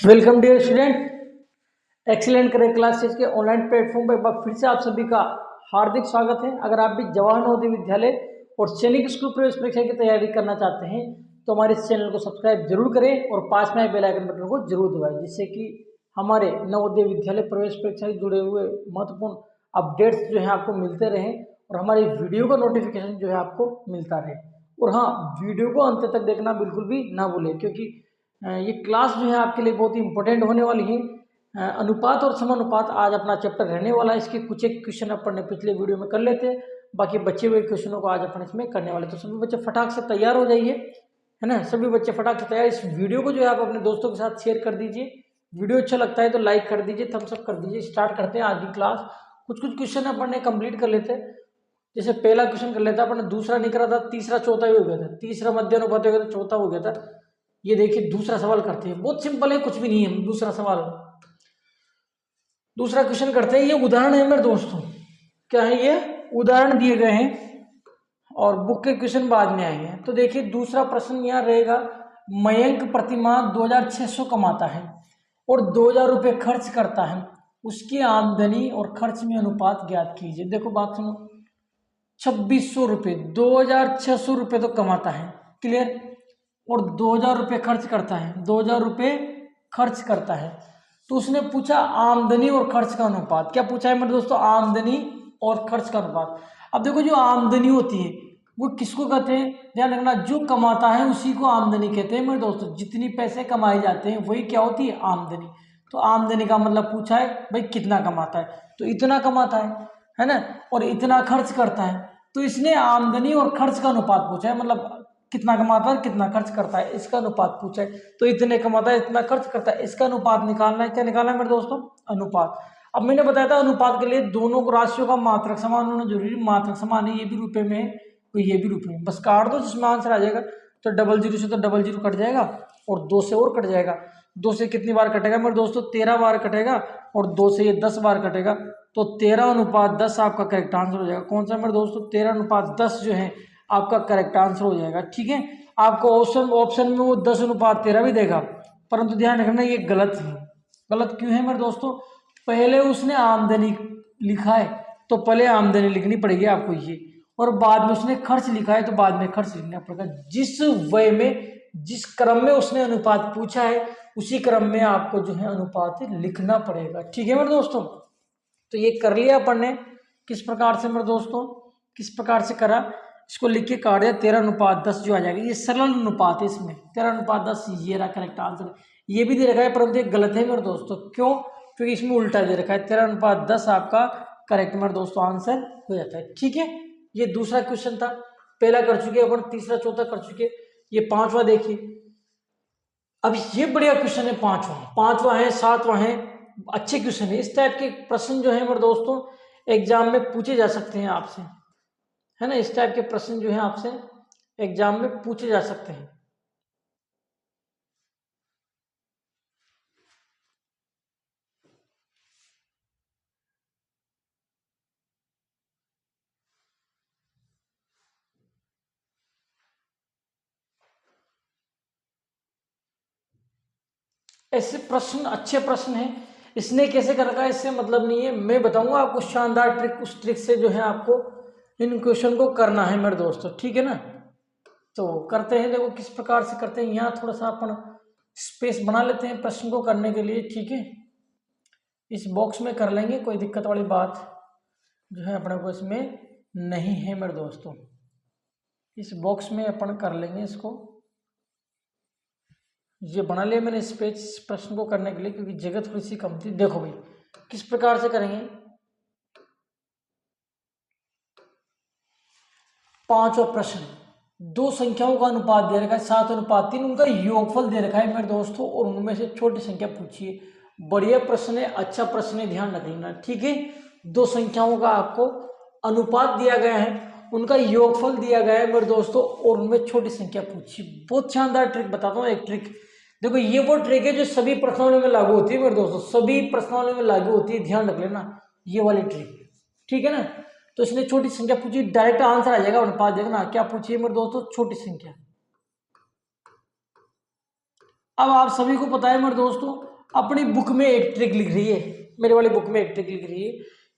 Welcome dear student. Excellent career classes के online platform पर एक बार फिर से आप सभी का हार्दिक स्वागत है। अगर आप भी जवाहर नवोदय विद्यालय और सैनिक स्कूल प्रवेश परीक्षा की तैयारी करना चाहते हैं तो हमारे इस चैनल को सब्सक्राइब जरूर करें और पास में बेल आइकन बटन को जरूर दबाएं, जिससे कि हमारे नवोदय विद्यालय प्रवेश परीक्षा से जुड़े हुए महत्वपूर्ण अपडेट्स जो है आपको मिलते रहें और हमारी वीडियो का नोटिफिकेशन जो है आपको मिलता रहे। और हाँ, वीडियो को अंत तक देखना बिल्कुल भी ना भूलें, क्योंकि ये क्लास जो है आपके लिए बहुत ही इंपॉर्टेंट होने वाली है। अनुपात और समानुपात आज अपना चैप्टर रहने वाला है। इसके कुछ एक क्वेश्चन अपन ने पिछले वीडियो में कर लेते हैं, बाकी बचे हुए क्वेश्चनों को आज अपन इसमें करने वाले। तो सभी बच्चे फटाक से तैयार हो जाइए, है ना। सभी बच्चे फटाक से तैयार। इस वीडियो को जो है आप अपने दोस्तों के साथ शेयर कर दीजिए। वीडियो अच्छा लगता है तो लाइक कर दीजिए, थम्स अप कर दीजिए। स्टार्ट करते हैं आज की क्लास। कुछ कुछ क्वेश्चन अपन ने कंप्लीट कर लेते हैं। जैसे पहला क्वेश्चन कर लेता, अपन ने दूसरा नहीं करा था, तीसरा चौथा भी हो गया था, तीसरा मध्य अनुपात हो गया था, चौथा हो गया था। ये देखिए दूसरा सवाल करते हैं, बहुत सिंपल है, कुछ भी नहीं है। दूसरा सवाल, दूसरा क्वेश्चन करते हैं। ये उदाहरण है मेरे दोस्तों, क्या है ये, उदाहरण दिए गए हैं और बुक के क्वेश्चन बाद में आएंगे। तो देखिए दूसरा प्रश्न यहाँ रहेगा, मयंक प्रतिमाह 2600 कमाता है और 2000 रुपये खर्च करता है, उसकी आमदनी और खर्च में अनुपात ज्ञात कीजिए। देखो बात सुनो, 2600 रुपये, 2600 रुपये तो कमाता है, क्लियर, और 2000 रुपये खर्च करता है, 2000 रुपये खर्च करता है। तो उसने पूछा आमदनी और खर्च का अनुपात। क्या पूछा है मेरे दोस्तों? आमदनी और खर्च का अनुपात। अब देखो जो आमदनी होती है वो किसको कहते हैं, ध्यान रखना, जो कमाता है उसी को आमदनी कहते हैं मेरे दोस्तों। जितनी पैसे कमाए जाते हैं वही क्या होती है, आमदनी। तो आमदनी का मतलब पूछा है भाई कितना कमाता है, तो इतना कमाता है ना, और इतना खर्च करता है। तो इसने आमदनी और खर्च का अनुपात पूछा है, मतलब कितना कमाता है कितना खर्च करता है, इसका अनुपात पूछा है। तो इतने कमाता है इतना खर्च करता है, इसका अनुपात निकालना है। क्या निकालना है मेरे दोस्तों? अनुपात। अब मैंने बताया था अनुपात के लिए दोनों राशियों का मात्रक समान होना जरूरी। मात्रक समान है, ये भी रुपए में है तो ये भी रुपए में, बस काट दो जिसमें आंसर आ जाएगा। तो 00 से तो 00 कट जाएगा और 2 से और कट जाएगा। 2 से कितनी बार कटेगा मेरे दोस्तों? 13 बार कटेगा, और 2 से ये 10 बार कटेगा। तो 13:10 आपका करेक्ट आंसर हो जाएगा। कौन सा मेरे दोस्तों? 13:10 जो है आपका करेक्ट आंसर हो जाएगा। ठीक है, आपको ऑप्शन में वो 10:13 भी देगा, परंतु ध्यान रखना ये गलत है। गलत क्यों है मेरे दोस्तों? पहले उसने आमदनी लिखा है तो पहले आमदनी लिखनी पड़ेगी आपको ये, और बाद में उसने खर्च लिखा है तो बाद में खर्च लिखना पड़ेगा। जिस वे में, जिस क्रम में उसने अनुपात पूछा है उसी क्रम में आपको जो है अनुपात लिखना पड़ेगा। ठीक है मेरे दोस्तों, तो ये कर लिया अपन ने। किस प्रकार से मेरे दोस्तों, किस प्रकार से करा, इसको लिख के काट दिया। 13:10 जो आ जाएगा, ये सरल अनुपात है। इसमें 13:10 ये रहा करेक्ट आंसर। ये भी दे रखा है परंतु ये गलत है मेरे दोस्तों। क्यों? क्योंकि इसमें उल्टा दे रखा है। 13:10 आपका करेक्ट मेरे दोस्तों आंसर हो जाता है। ठीक है, ये दूसरा क्वेश्चन था। पहला कर चुके अपन, तीसरा चौथा कर चुके, ये पांचवा देखिए। अब ये बढ़िया क्वेश्चन है, पांचवा है, सातवां है, अच्छे क्वेश्चन है। इस टाइप के प्रश्न जो है मेरे दोस्तों एग्जाम में पूछे जा सकते हैं आपसे, है ना। इस टाइप के प्रश्न जो है आपसे एग्जाम में पूछे जा सकते हैं। ऐसे प्रश्न अच्छे प्रश्न हैं। इसने कैसे कर रखा है इससे मतलब नहीं है, मैं बताऊंगा आपको शानदार ट्रिक। उस ट्रिक से जो है आपको इन क्वेश्चन को करना है मेरे दोस्तों। ठीक है ना, तो करते हैं। देखो किस प्रकार से करते हैं, यहाँ थोड़ा सा अपन स्पेस बना लेते हैं प्रश्न को करने के लिए। ठीक है, इस बॉक्स में कर लेंगे, कोई दिक्कत वाली बात जो है अपने को इसमें नहीं है मेरे दोस्तों। इस बॉक्स में अपन कर लेंगे इसको। ये बना लिया मैंने स्पेस प्रश्न को करने के लिए, क्योंकि जगह थोड़ी सी कम थी। देखो भाई किस प्रकार से करेंगे। पांचवा प्रश्न, दो संख्याओं का अनुपात दे रखा है 7:3, उनका योगफल दे रखा है मेरे दोस्तों, और उनमें से छोटी संख्या पूछिए। बढ़िया प्रश्न है, अच्छा प्रश्न है, ध्यान रख लेना। ठीक है, दो संख्याओं का आपको अनुपात दिया गया है, उनका योगफल दिया गया है मेरे दोस्तों, और उनमें छोटी संख्या पूछिए। बहुत शानदार ट्रिक बताता हूँ, एक ट्रिक। देखो ये वो ट्रिक है जो सभी प्रश्नावली में लागू होती है मेरे दोस्तों, सभी प्रश्नावली में लागू होती है, ध्यान रख लेना ये वाली ट्रिक। ठीक है ना, तो इसने छोटी संख्या पूछी, डायरेक्ट आंसर आ जाएगा अनुपात। देखना क्या पूछिए मेरे दोस्तों, छोटी संख्या। अब आप सभी को पता है मेरे दोस्तों अपनी बुक में एक ट्रिक लिख रही है, मेरे वाली बुक में एक ट्रिक लिख रही है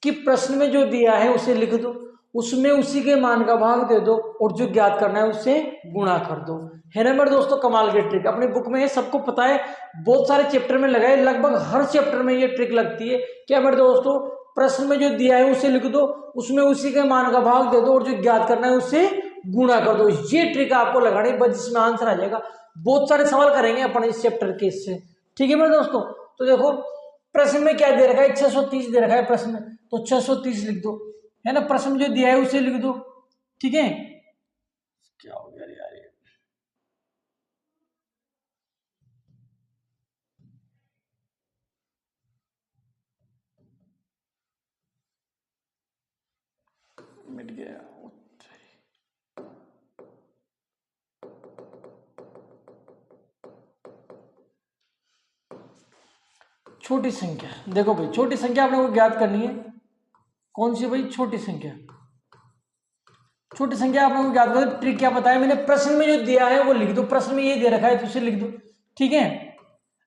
कि प्रश्न में जो दिया है उसे लिख दो, उसमें उसी के मान का भाग दे दो और जो ज्ञात करना है उससे गुणा कर दो। है ना मेरे दोस्तों, कमाल की ट्रिक अपनी बुक में है, सबको पता है, बहुत सारे चैप्टर में लगा है, लगभग हर चैप्टर में ये ट्रिक लगती है। क्या मेरे दोस्तों, प्रश्न में जो दिया है उसे लिख दो, उसमें उसी के मान का भाग दे दो और जो ज्ञात करना है उससे गुणा कर दो। ये ट्रिक आपको लगानी बस, जिसमें आंसर आ जाएगा। बहुत सारे सवाल करेंगे अपन इस चैप्टर के इससे, ठीक है मेरे दोस्तों। तो देखो प्रश्न में क्या दे रखा है, 630 दे रखा है प्रश्न में, तो 630 लिख दो, है ना। प्रश्न में जो दिया है उसे लिख दो, ठीक है। क्या हो गया यार, ये मिट गया। छोटी संख्या, देखो भाई छोटी संख्या आपने को ज्ञात करनी है। कौन सी भाई, छोटी संख्या। छोटी संख्या आपने को ज्ञात कर, ट्रिक क्या बताया मैंने, प्रश्न में जो दिया है वो लिख दो, प्रश्न में ये दे रखा है तो उसे लिख दो, ठीक है।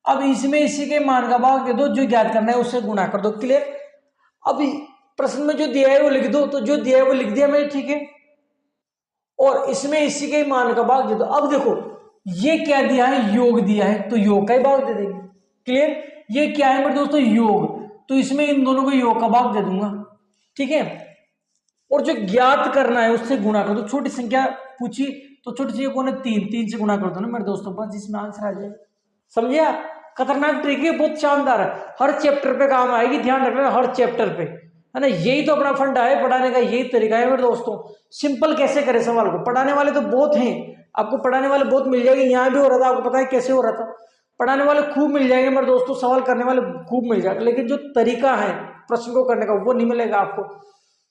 अब इसमें इसी के मान का भाग दे दो, जो ज्ञात करना है उससे गुणा कर दो, क्लियर। अब प्रश्न में जो दिया है वो लिख दो, तो जो दिया है वो लिख दिया मैंने, ठीक है। और इसमें इसी के मान का भाग दे दो। अब देखो ये क्या दिया है, योग दिया है, तो योग का ही भाग दे देंगे, क्लियर। ये क्या है मेरे दोस्तों, योग, तो इसमें इन दोनों को योग का भाग दे दूंगा, ठीक है। और जो ज्ञात करना है उससे गुणा कर दो। छोटी संख्या पूछी तो छोटी संख्या कौन है, 3, 3 से गुणा कर दो ना मेरे दोस्तों, बस जिसमें आंसर आ जाए। समझे आप, खतरनाक ट्रिक है, बहुत शानदार है, हर चैप्टर पे काम आएगी, ध्यान रखना हर चैप्टर पे, है ना। यही तो अपना फंडा है पढ़ाने का, यही तरीका है मेरे दोस्तों। सिंपल कैसे करें सवाल को, पढ़ाने वाले तो बहुत हैं, आपको पढ़ाने वाले बहुत मिल जाएंगे, यहाँ भी हो रहा था आपको पता है कैसे हो रहा था, पढ़ाने वाले खूब मिल जाएंगे मेरे दोस्तों, सवाल करने वाले खूब मिल जाएगा, लेकिन जो तरीका है प्रश्न को करने का वो नहीं मिलेगा आपको।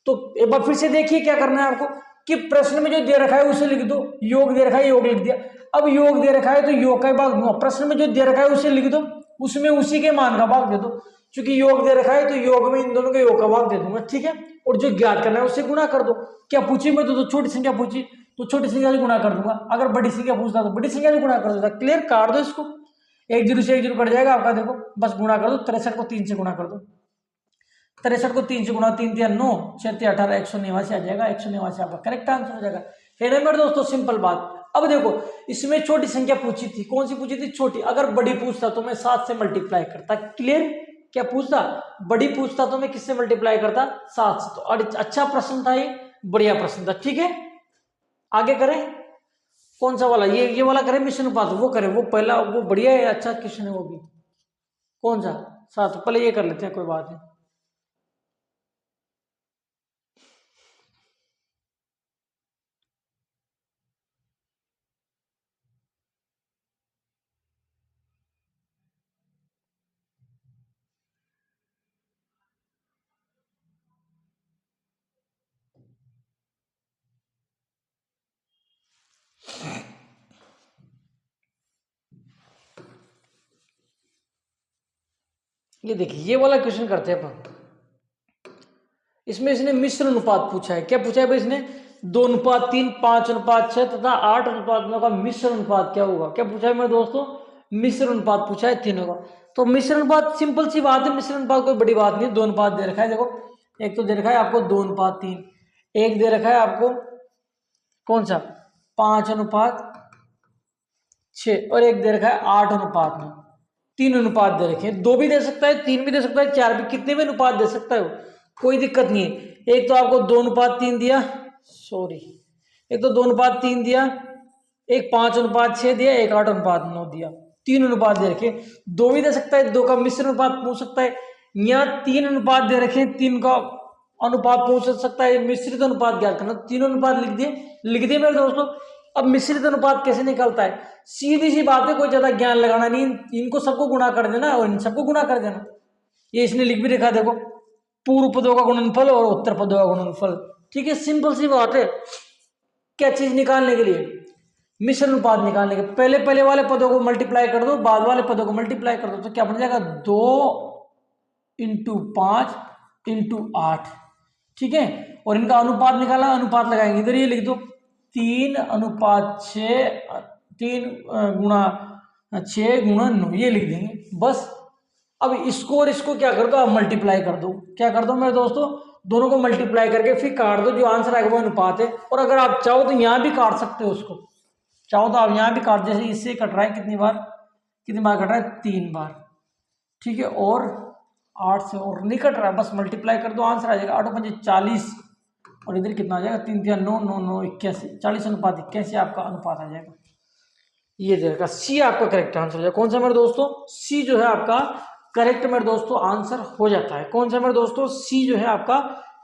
तो एक बार फिर से देखिए क्या करना है आपको, कि प्रश्न में जो दे रखा है उसे लिख दो, योग दे रखा है योग लिख दिया। अब योग दे रखा है तो योग का भाग दूंगा, प्रश्न में जो दे रखा है उसे लिख दो, उसमें उसी के मान का भाग दे दो, क्योंकि योग दे रखा है तो योग में इन दोनों के योग का भाग दे दूंगा, ठीक है। और जो ज्ञात करना है उससे गुणा कर दो। क्या पूछी मैं तो छोटी संख्या पूछी तो छोटी संख्या से गुणा कर दूंगा, अगर बड़ी संख्या पूछता तो बड़ी संख्या से गुणा कर देता, क्लियर। काट दो इसको, 1 0 से 1 0 कट जाएगा आपका, देखो बस गुणा कर दो, 63 को 3 से गुणा कर दो, 63 को 3 से गुणा, 3 3 9, 6 3 18, 189 आ जाएगा, 189 आपका करेक्ट आंसर हो जाएगा। है ना मेरे दोस्तों, सिंपल बात। अब देखो इसमें छोटी संख्या पूछी थी, कौन सी पूछी थी, छोटी। अगर बड़ी पूछता तो मैं 7 से मल्टीप्लाई करता, क्लियर। क्या पूछता, बड़ी पूछता तो मैं किससे मल्टीप्लाई करता, 7 से। तो अच्छा प्रश्न था ये, बढ़िया प्रश्न था, ठीक है। आगे करें, कौन सा वाला, ये वाला करें मिश्र अनुपात, वो करें, वो पहला, वो बढ़िया है, अच्छा क्वेश्चन है वो भी। कौन सा, 7, पहले ये कर लेते हैं, कोई बात नहीं। ये देखिए ये वाला क्वेश्चन करते हैं अपन। इसमें इसने मिश्र अनुपात पूछा है, क्या पूछा है भाई इसने, 2:3, 5:6 तथा 8:9 का मिश्र अनुपात क्या होगा। क्या पूछा है मेरे दोस्तों, मिश्र अनुपात पूछा है तीनों का। तो मिश्र अनुपात सिंपल सी बात है, मिश्र अनुपात कोई बड़ी बात नहीं है। 2 अनुपात दे रखा है, देखो एक तो दे रखा है आपको 2:3, एक दे रखा है आपको कौन सा 5:6, और एक दे रखा है 8:9। 3 अनुपात दे रखे हैं, 2 भी दे सकता है, 3 भी दे सकता है, 4 भी, कितने भी अनुपात दे सकता है वो, कोई दिक्कत नहीं है। एक तो आपको 2:3 दिया, सॉरी, एक तो 2:3 दिया, एक 5:6 दिया, एक 8:9 दिया, 3 अनुपात दे रखे। 2 भी दे सकता है, 2 का मिश्र अनुपात पूछ सकता है, यहाँ 3 अनुपात दे रखे, 3 का अनुपात पूछ सकता है, मिश्रित अनुपात ज्ञात करना, तीनों अनुपात लिख दिए मेरे दोस्तों। अब मिश्रित अनुपात कैसे निकलता है, सीधी सी बात है, कोई ज्यादा ज्ञान लगाना नहीं, इनको सबको गुणा कर देना और इन सबको गुणा कर देना। ये इसने लिख भी रखा, देखो पूर्व पदों का गुणनफल और उत्तर पदों का गुणनफल, ठीक है, सिंपल सी बात है। क्या चीज निकालने के लिए, मिश्र अनुपात निकालने के, पहले वाले पदों को मल्टीप्लाई कर दो, बाद वाले पदों को मल्टीप्लाई कर दो, तो क्या बन जाएगा 2 × 5 × 8, ठीक है। और इनका अनुपात निकाला, अनुपात लगाएंगे इधर, ये लिख दो 3:6, 3 × 6 × 9, ये लिख देंगे बस। अब इसको और इसको क्या कर दो, आप मल्टीप्लाई कर दो। क्या कर दो मेरे दोस्तों, दोनों को मल्टीप्लाई करके फिर काट दो, जो आंसर आएगा वो अनुपात है। और अगर आप चाहो तो यहाँ भी काट सकते हो उसको, चाहो तो आप यहाँ भी काट, जैसे इससे कट रहा है कितनी बार कट रहा है, 3 बार, ठीक है। और 8 से और नहीं कट रहा है, बस मल्टीप्लाई कर दो, आंसर आ जाएगा 8 5 40। और इधर कितना आ जाएगा, 3 3 9 9 9 81, 40 अनुपात 81 आपका अनुपात आ जाएगा। ये जाएगा सी आपका करेक्ट आंसर हो जाएगा। कौन सा मेरे दोस्तों, सी जो है आपका करेक्ट मेरे दोस्तों आंसर हो जाता है। कौन सा मेरे दोस्तों, सी जो है आपका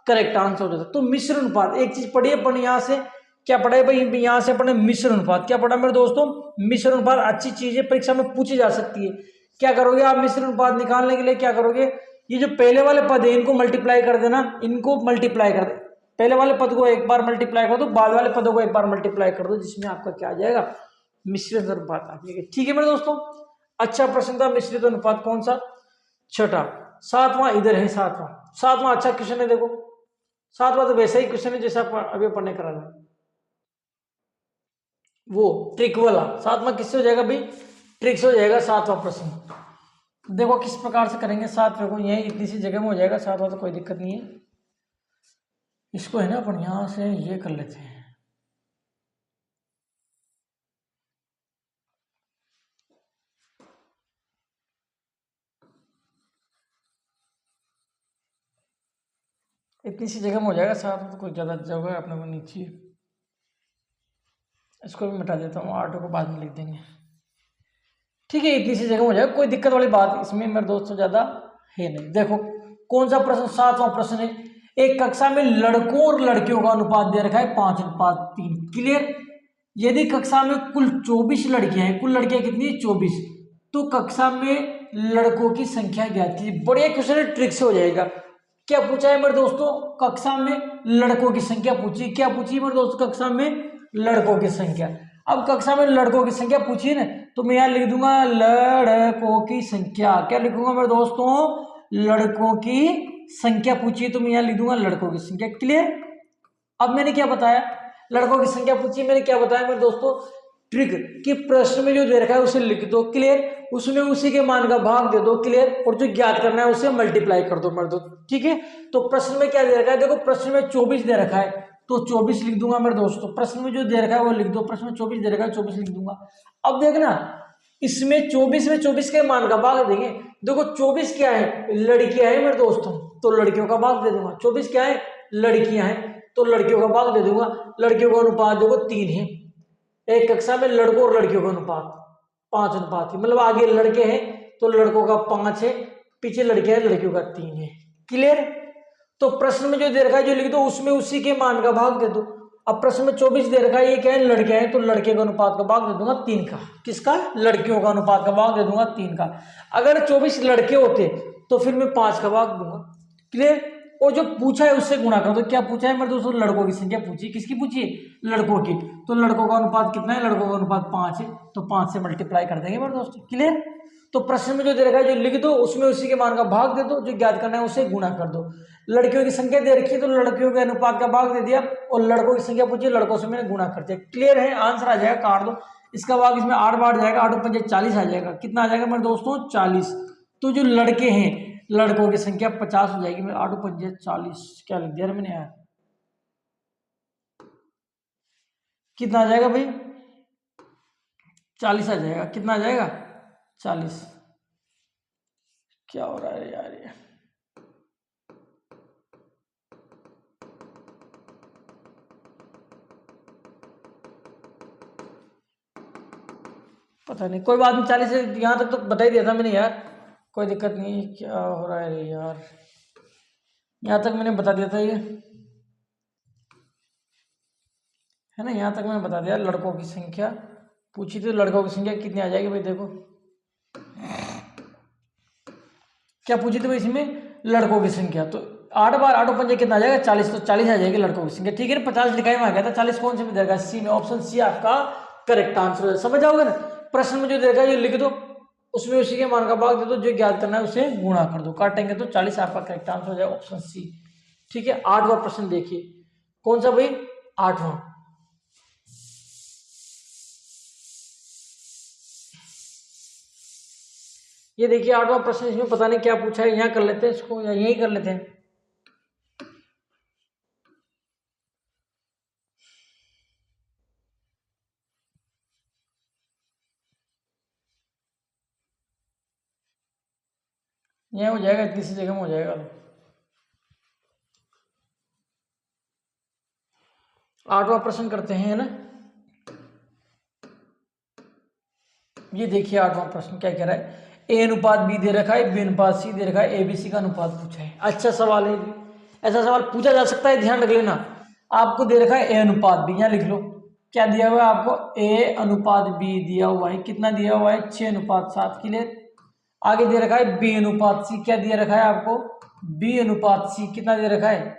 करेक्ट आंसर हो जाता है। तो मिश्र अनुपात, एक चीज पढ़िए अपन यहाँ से, क्या पढ़ा है भाई, यहाँ से अपने मिश्र अनुपात क्या पढ़ा मेरे दोस्तों, मिश्र अनुपात अच्छी चीज है, परीक्षा में पूछी जा सकती है। क्या करोगे आप मिश्र अनुपात निकालने के लिए, क्या करोगे, ये जो पहले वाले पद है इनको मल्टीप्लाई कर देना, इनको मल्टीप्लाई कर दे, पहले वाले पद को एक बार मल्टीप्लाई कर दो, बाद वाले पदों को एक बार मल्टीप्लाई कर दो, जिसमें आपका क्या आ जाएगा, मिश्रित अनुपात आ जाएगा। ठीक है मेरे दोस्तों, अच्छा प्रश्न था मिश्रित अनुपात कौन सा, छठा। सातवां इधर है, सातवां अच्छा क्वेश्चन है, देखो सातवां तो वैसा ही क्वेश्चन है जैसा अभी पढ़ने करा था, वो ट्रिक वाला। सातवां किससे हो जाएगा भाई, ट्रिक से हो जाएगा सातवां प्रश्न। देखो किस प्रकार से करेंगे, सातवें को यही इतनी सी जगह में हो जाएगा सातवां, तो कोई दिक्कत नहीं है। इसको है ना अपन यहां से ये कर लेते हैं, इतनी सी जगह में हो जाएगा सातवां, तो कोई ज्यादा जगह अपने को नीचे, इसको भी मिटा देता हूँ, 8 को बाद में लिख देंगे, ठीक है। इतनी सी जगह में हो जाएगा, कोई दिक्कत वाली बात इसमें मेरे दोस्तों ज्यादा है नहीं। देखो कौन सा प्रश्न, सातवां प्रश्न है, एक कक्षा में लड़कों और लड़कियों का अनुपात दे रखा है 5:3। क्लियर, यदि कक्षा में कुल 24 लड़कियां हैं, कुल लड़कियां कितनी है 24, तो कक्षा में लड़कों की संख्या ज्ञात कीजिए। बढ़िया क्वेश्चन है, ट्रिक से हो जाएगा। क्या पूछा है मेरे दोस्तों, कक्षा में लड़कों की संख्या पूछी, क्या पूछी मेरे दोस्तों, कक्षा में लड़कों की संख्या। अब कक्षा में लड़कों की संख्या पूछी ना, तो मैं यहां लिख दूंगा लड़कों की संख्या, क्या लिखूंगा मेरे दोस्तों, लड़कों की संख्या पूछी, तो मैं यहां लिख दूंगा लड़कों की संख्या। क्लियर, अब मैंने क्या बताया, लड़कों की संख्या पूछी, मैंने क्या बताया मेरे दोस्तों, ट्रिक कि प्रश्न में जो दे रखा है उसे लिख दो। क्लियर, उसमें उसी के मान का भाग दे दो। क्लियर, और जो ज्ञात करना है उसे मल्टीप्लाई कर दो मेरे दोस्त। ठीक है, तो प्रश्न में क्या दे रखा है, देखो प्रश्न में 24 दे रखा है, तो 24 लिख दूंगा मेरे दोस्तों। प्रश्न में जो दे रखा है वो लिख दो, प्रश्न में 24 दे रखा है 24 लिख दूंगा। अब देखना इसमें 24 में 24 के मान का भाग देंगे। देखो 24 क्या है, लड़कियां हैं मेरे दोस्तों, तो लड़कियों का भाग दे दूंगा। 24 क्या है, लड़कियां हैं, तो लड़कियों का भाग दे दूंगा। लड़कियों का अनुपात देखो 3 है, एक कक्षा में लड़कों और लड़कियों का अनुपात 5:3 है, मतलब आगे लड़के हैं तो लड़कों का 5 है, पीछे लड़के हैं लड़कियों का 3 है। क्लियर, तो प्रश्न में जो दे रखा है जो लिख दो, उसमें उसी के मान का भाग दे दो। अब प्रश्न में 24 दे रखा है, ये क्या है, लड़के हैं, तो लड़के का अनुपात का भाग दे दूंगा 3 का। किसका, लड़कियों का अनुपात का भाग दे दूंगा 3 का। अगर 24 लड़के होते तो फिर मैं 5 का भाग दूंगा। क्लियर, और जो पूछा है उससे गुणा कर दो। क्या पूछा है मेरे दोस्तों, लड़कों की संख्या पूछी, किसकी पूछी है, लड़कों की, तो लड़कों का अनुपात कितना है, लड़कों का अनुपात 5 है, तो 5 से मल्टीप्लाई कर देंगे मेरे दोस्तों। क्लियर, तो प्रश्न में जो दे रखा है जो लिख दो, उसमें उसी के मान का भाग दे दो, जो ज्ञात करना है उसे गुणा कर दो। लड़कियों की संख्या दे रखी है तो लड़कियों के अनुपात का भाग दे दिया, और लड़कों की संख्या पूछी, लड़कों से मैंने गुणा कर दिया। क्लियर है, आंसर आ जाएगा, काट दो इसका भाग, इसमें 8 बार जाएगा, 8 5 40 आ जाएगा। कितना आ जाएगा मेरे दोस्तों, 40। तो जो लड़के हैं, लड़कों की संख्या 50 हो जाएगी। मैं 8 5 40 क्या लिख दिया मैंने यार, कितना आ जाएगा भाई, 40 आ जाएगा। कितना आ जाएगा, 40। क्या हो रहा है यार ये, पता नहीं, कोई बात नहीं, 40 से यहाँ तक तो बता ही दिया था मैंने यार, कोई दिक्कत नहीं। क्या हो रहा है रे यार, यहाँ तक मैंने बता दिया था ये, है ना, यहाँ तक मैंने बता दिया। लड़कों की संख्या पूछी थी, लड़कों की संख्या कितनी आ जाएगी भाई, देखो क्या पूछी थी भाई इसमें, लड़कों की संख्या, तो 8 बार 8 पंजे कितना आ जाएगा, 40, तो 40 आ जाएगी लड़कों की संख्या। ठीक है ना, 50 लिखाई में आ गया था, 40 कौन से में देगा, सी में, ऑप्शन सी आपका करेक्ट आंसर है। समझ आओगे ना, प्रश्न में जो देगा ये लिख दो, उसमें उसी के मान का भाग दे दो, जो ज्ञात करना है उसे गुणा कर दो, काटेंगे तो 40 आपका करेक्ट आंसर हो जाएगा, ऑप्शन सी। ठीक है, 8वां प्रश्न देखिए, कौन सा भाई, 8वां। ये देखिए 8वां प्रश्न, इसमें पता नहीं क्या पूछा है, यहाँ कर लेते हैं इसको या यही कर लेते हैं। यह हो जाएगा, इतनी सी जगह में हो जाएगा। 8वां प्रश्न करते हैं, है ना। ये देखिए 8वां प्रश्न क्या कह रहा है, ए अनुपात बी दे रखा है, बी अनुपात सी दे रखा है, ए बी सी का अनुपात पूछा है। अच्छा सवाल है, ऐसा सवाल पूछा जा सकता है, ध्यान रख लेना। आपको दे रखा है ए अनुपात बी, यहाँ लिख लो क्या दिया हुआ है आपको, ए अनुपात बी दिया हुआ है, कितना दिया हुआ है 6:7 के लिए। आगे दे रखा है बी अनुपात सी, क्या दिया रखा है आपको, बी अनुपात सी कितना दे रखा है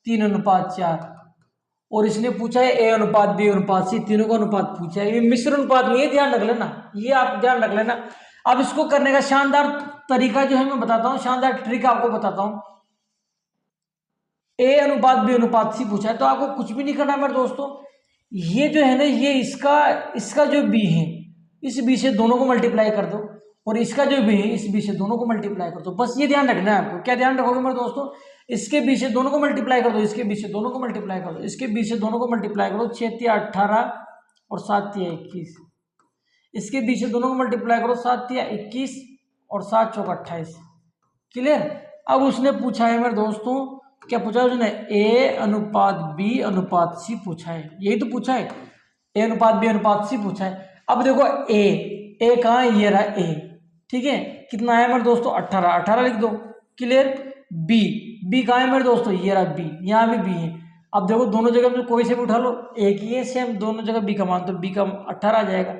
3:4। और इसने पूछा है ए अनुपात बी अनुपात सी, तीनों का अनुपात पूछा है। ये मिश्र अनुपात नहीं है, ध्यान रख लेना, ये आप ध्यान रख लेना। अब इसको करने का शानदार तरीका जो है मैं बताता हूँ, शानदार ट्रिक आपको बताता हूँ। ए अनुपात बी अनुपात सी पूछा है तो आपको कुछ भी नहीं करना मेरे दोस्तों, ये जो है ना, ये इसका जो बी है, इस बी से दोनों को मल्टीप्लाई कर दो, और इसका जो बी है इस बी से दोनों को मल्टीप्लाई कर दो। बस ये ध्यान रखना है आपको। क्या ध्यान रखोगे मेरे दोस्तों, इसके बी से दोनों को मल्टीप्लाई कर दो, इसके बी से दोनों को मल्टीप्लाई कर दो, इसके बी से दोनों को मल्टीप्लाई करो, 6×3 = 18 और 7×3 = 21। इसके बी से दोनों को मल्टीप्लाई करो, 7×3 = 21 और 7×4 = 28। क्लियर। अब उसने पूछा है मेरे दोस्तों, क्या पूछा है उसने, ए अनुपात बी अनुपात सी पूछा है, यही तो पूछा है, ए अनुपात बी अनुपात सी पूछा है। अब देखो ए कहाँ है, ये रहा ए, ठीक है, कितना है मेरे दोस्तों 18 लिख दो। क्लियर। बी कहाँ है मेरे दोस्तों, ये रहा बी, यहाँ भी बी है। अब देखो दोनों जगह में कोई से भी उठा लो, एक ही है सेम, दोनों जगह बी का मान, तो बी का 18 आ जाएगा।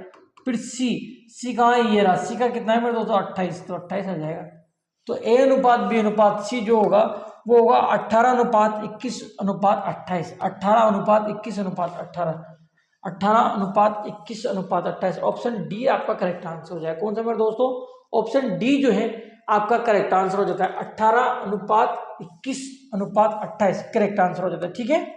फिर सी कहाँ है, ये रहा, सी का कितना है मेरे दोस्तों 28, तो 28 आ जाएगा। तो ए अनुपात बी अनुपात सी जो होगा वो होगा 18:21:28, 18:21:18, 18:21:28। ऑप्शन डी आपका करेक्ट आंसर हो जाएगा। कौन सा मेरे दोस्तों, ऑप्शन डी जो है आपका करेक्ट आंसर हो जाता है, 18:21:28 करेक्ट आंसर हो जाता है। ठीक है,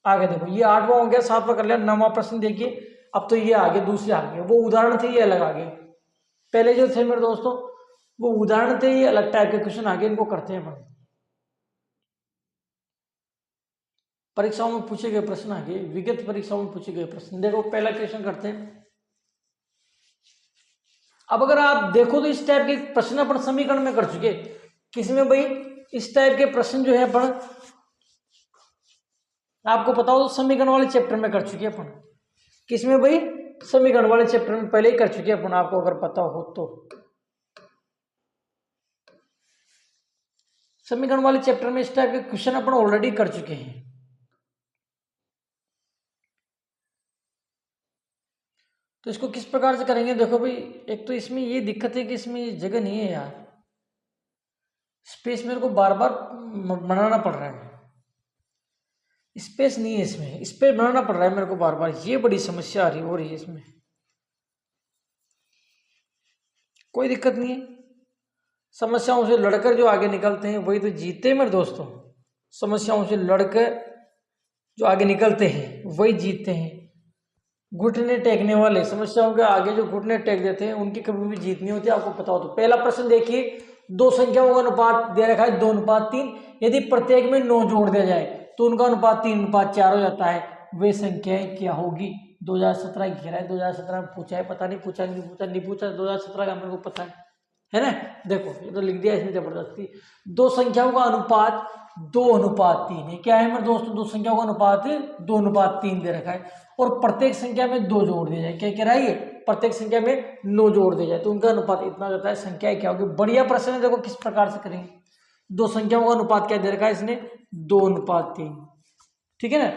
आगे देखो, ये 8वां हो गया, 7वां कर लिया। 9वां प्रश्न देखिए, अब तो ये आगे दूसरे आगे, वो उदाहरण थे ये अलग आगे, पहले जो थे मेरे दोस्तों वो उदाहरण थे, ये अलग टाइप के क्वेश्चन आगे, इनको करते हैं अपन। परीक्षाओं में पूछे गए प्रश्न आगे, विगत परीक्षाओं में पूछे गए प्रश्न। देखो पहला क्वेश्चन करते हैं। अब अगर आप देखो तो इस टाइप के प्रश्न अपन समीकरण में कर चुके, किसमें भाई, इस टाइप के प्रश्न जो है अपन आपको पता हो तो समीकरण वाले चैप्टर में कर चुके अपन। किसमें भाई, समीकरण वाले चैप्टर में पहले ही कर चुके अपन, आपको अगर पता हो तो। समीकरण वाले चैप्टर में इस टाइप के क्वेश्चन अपन ऑलरेडी कर चुके हैं। तो इसको किस प्रकार से करेंगे, देखो भाई, एक तो इसमें ये दिक्कत है कि इसमें जगह नहीं है यार, स्पेस मेरे को बार बार बनाना पड़ रहा है, स्पेस नहीं है इसमें, स्पेस बनाना पड़ रहा है मेरे को बार बार, ये बड़ी समस्या आ रही हो रही है इसमें। कोई दिक्कत नहीं है, समस्याओं से लड़कर जो आगे निकलते हैं वही तो जीतते हैं मेरे दोस्तों। समस्याओं से लड़कर जो आगे निकलते हैं वही जीतते हैं। घुटने टेकने वाले, समस्याओं के आगे जो घुटने टेक देते हैं उनकी कभी भी जीत नहीं होती, आपको पता हो तो। पहला प्रश्न देखिए, दो संख्याओं का अनुपात दे रखा है 2:3, यदि प्रत्येक में 9 जोड़ दिया जाए तो उनका अनुपात 3:4 हो जाता है, वे संख्याएं क्या होगी। 2017 घेरा है, 2017 में पूछा है, पता नहीं पूछा नहीं पूछा 2017 का मेरे को पता है ना। देखो ये तो लिख दिया इसमें जबरदस्ती। दो संख्याओं का अनुपात 2:3 है, क्या है मेरे दोस्तों, दो संख्याओं का अनुपात 2:3 दे रखा है, और प्रत्येक संख्या में 2 जोड़ दिया जाए, क्या कह रहा है ये, प्रत्येक संख्या में 9 जोड़ दिया जाए तो उनका अनुपात इतना होता है, संख्याएं क्या होगी। बढ़िया प्रश्न है, देखो किस प्रकार से करेंगे। दो संख्याओं का अनुपात क्या दे रखा है इसने, 2:3, ठीक है ना।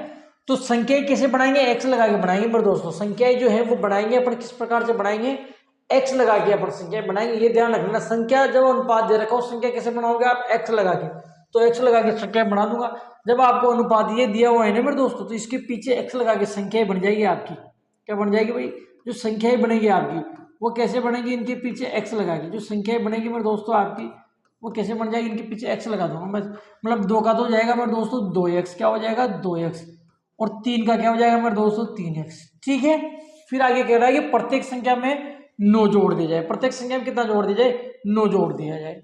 तो संख्याएं कैसे बनाएंगे, एक्स लगा के बनाएंगे मेरे दोस्तों। संख्याएं जो है वो बनाएंगे अपन किस प्रकार से बनाएंगे, एक्स लगा के अपन संख्या बनाएंगे, ये ध्यान रखना। संख्या जब अनुपात दे रखा हो, संख्या कैसे बनाओगे आप, एक्स लगा के, तो एक्स लगा के संख्या बना दूंगा। जब आपको अनुपात ये दिया हुआ है ना मेरे दोस्तों, तो इसके पीछे एक्स लगा के संख्याएं बन जाएगी आपकी। क्या बन जाएगी भाई, जो संख्याएं बनेगी आपकी वो कैसे बनेगी, इनके पीछे एक्स लगा के। जो संख्याएं बनेगी मेरे दोस्तों आपकी वो कैसे बन जाएगी, इनके पीछे एक्स लगा दूंगा मैं, मतलब 2 का तो हो जाएगा मेरे दोस्तों 2x, क्या हो जाएगा 2x, और 3 का क्या हो जाएगा मेरे दोस्तों 3x, ठीक है। फिर आगे कह रहा है कि प्रत्येक संख्या में 9 जोड़ दिया जाए, प्रत्येक संख्या में कितना जोड़ दिया जाए, 9 जोड़ दिया जाए।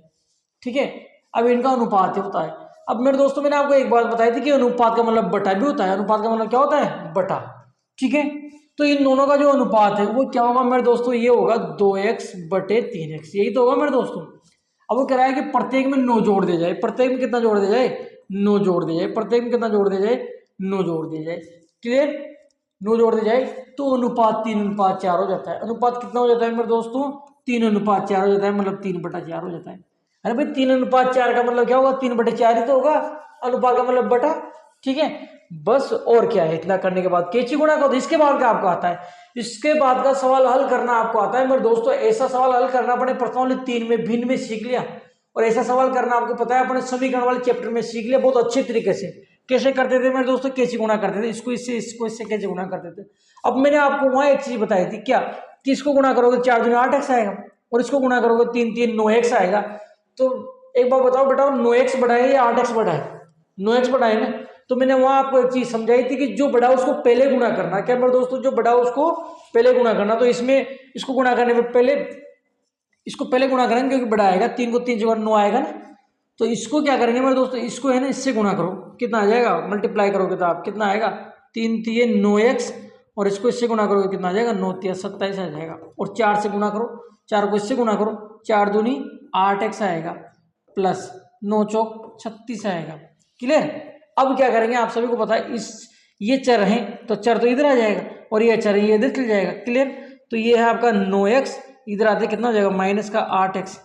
ठीक है, अब इनका अनुपात होता है। अब मेरे दोस्तों मैंने आपको एक बात बताई थी कि अनुपात का मतलब बटा भी होता है। अनुपात का मतलब क्या होता है, बटा। ठीक है, तो इन दोनों का जो अनुपात है वो क्या होगा मेरे दोस्तों, ये होगा 2x बटे 3x, यही तो होगा मेरे दोस्तों। अब वो कह रहा है कि प्रत्येक में 9 जोड़ दिया जाए, प्रत्येक में कितना जोड़ दिया जाए, 9 जोड़ दिया जाए, प्रत्येक में कितना जोड़ दिया जाए, 9 जोड़ दिया जाए। क्लियर, 9 जोड़ दिया जाए तो अनुपात 3:4 हो जाता है। अनुपात कितना हो जाता है मेरे दोस्तों, 3:4 हो जाता है, मतलब 3/4 हो जाता है। अरे भाई 3:4 का मतलब क्या होगा, 3/4 ही तो होगा, अनुपात का मतलब बटा। ठीक है, बस और क्या है, इतना करने के बाद कैची गुणा करो। इसके बाद का आपको आता है, इसके बाद का सवाल हल करना आपको आता है मेरे दोस्तों। ऐसा सवाल हल करना अपने प्रश्न वाले 3 में भिन्न में सीख लिया, और ऐसा सवाल करना आपको पता है अपने समीकरण वाले चैप्टर में सीख लिया बहुत अच्छे तरीके से। कैसे करते थे मेरे दोस्तों, कैसे गुणा करते थे, इसको इससे, इसको इससे कैसे गुणा करते थे। अब मैंने आपको वहां एक चीज बताई थी, क्या कि इसको गुणा करोगे 4 दूनी 8x आएगा, और इसको गुणा करोगे 3 3 9x आएगा। तो एक बार बताओ बेटा, 9x बढ़ाए या 8x बढ़ाए, 9x बढ़ाए ना। तो मैंने वहां आपको एक चीज समझाई थी कि जो बड़ा उसको पहले गुणा करना। क्या मेरे दोस्तों, जो बड़ा उसको पहले गुणा करना। तो इसमें इसको गुणा करने में पहले इसको पहले गुणा करेंगे क्योंकि बड़ा आएगा, 3 को 3 से 9 आएगा ना। तो इसको क्या करेंगे मेरे दोस्तों, इसको है ना इससे गुणा करो, कितना आ जाएगा, मल्टीप्लाई करोगे तो आप कितना आएगा, 3 3 9x, और इसको इससे गुणा करोगे कितना आ जाएगा, 9 3 27 आ जाएगा। और 4 से गुणा करो, 4 को इससे गुणा करो, 4 दूनी 8x आएगा, प्लस 9 चौक 36 आएगा। क्लियर। अब क्या करेंगे, आप सभी को पता है इस ये चर है तो चर तो इधर आ जाएगा, और ये चर है ये इधर चल जाएगा। क्लियर। तो ये है आपका 9x, इधर आते कितना हो जाएगा, माइनस का 8x,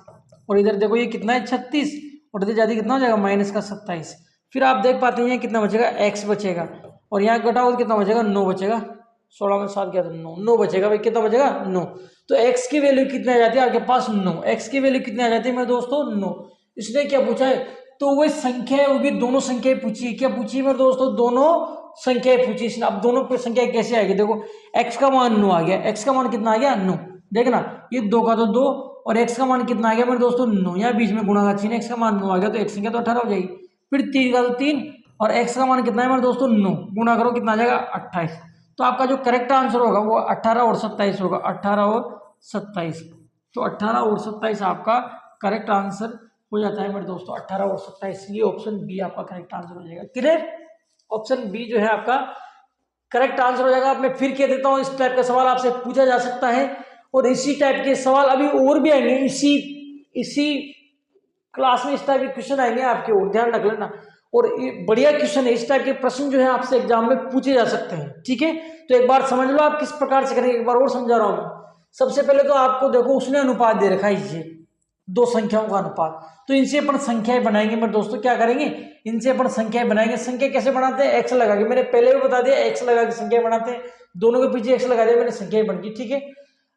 और इधर देखो ये कितना है 36, और इधर जाते कितना हो जाएगा, माइनस का 27। फिर आप देख पाते हैं कितना बचेगा, x बचेगा, और यहाँ घटाओ तो कितना बचेगा, 9 बचेगा। 16 में 7 क्या था, 9 9 बचेगा भाई, कितना बचेगा, 9। तो x की वैल्यू कितनी आ जाती है आपके पास, 9। x की वैल्यू कितनी आ जाती है मेरे दोस्तों, 9। इसने क्या पूछा है, तो वही संख्या होगी, दोनों संख्याएं पूछी। क्या पूछी मेरे दोस्तों, दोनों संख्याएं पूछी इसने। अब दोनों पे संख्या कैसे आएगी, देखो x का मान 9 आ गया, x का मान कितना आ गया, 9। देखना ये 2 का तो 2, और x का मान कितना आ गया मेरे दोस्तों, 9। यहाँ बीच में गुणा का चिन्ह, x का मान 9 आ गया तो x संख्या तो 18 हो जाएगी। फिर 3 का तो 3, और x का मान कितना है मेरे दोस्तों, 9, गुणा करो कितना आ जाएगा, 28। तो आपका जो करेक्ट आंसर होगा वो 18 और 27 होगा, 18 और 27। तो 18 और 27 आपका करेक्ट आंसर हो जाता है मेरे दोस्तों, 18 और 27। ये ऑप्शन बी आपका करेक्ट आंसर हो जाएगा। क्लियर। ऑप्शन बी जो है आपका करेक्ट आंसर हो जाएगा। मैं फिर कह देता हूं, इस टाइप का सवाल आपसे पूछा जा सकता है, और इसी टाइप के सवाल अभी और भी आएंगे, इसी क्लास में इस टाइप के क्वेश्चन आएंगे आपके, और ध्यान रख लेना। और बढ़िया क्वेश्चन है, इस टाइप के प्रश्न जो है आपसे एग्जाम में पूछे जा सकते हैं। ठीक है, तो एक बार समझ लो आप किस प्रकार से करेंगे, एक बार और समझा रहा हूं। सबसे पहले तो आपको देखो उसने अनुपात दे रखा है, ये दो संख्याओं का अनुपात, तो इनसे अपन संख्याएं बनाएंगे मेरे दोस्तों। क्या करेंगे, इनसे अपन संख्याएं बनाएंगे। संख्या कैसे बनाते हैं, एक्स लगा के, मैंने पहले भी बता दिया, एक्स लगा के संख्या बनाते हैं। दोनों के पीछे एक्स लगा दिया मैंने, संख्याएं बन गई। ठीक है,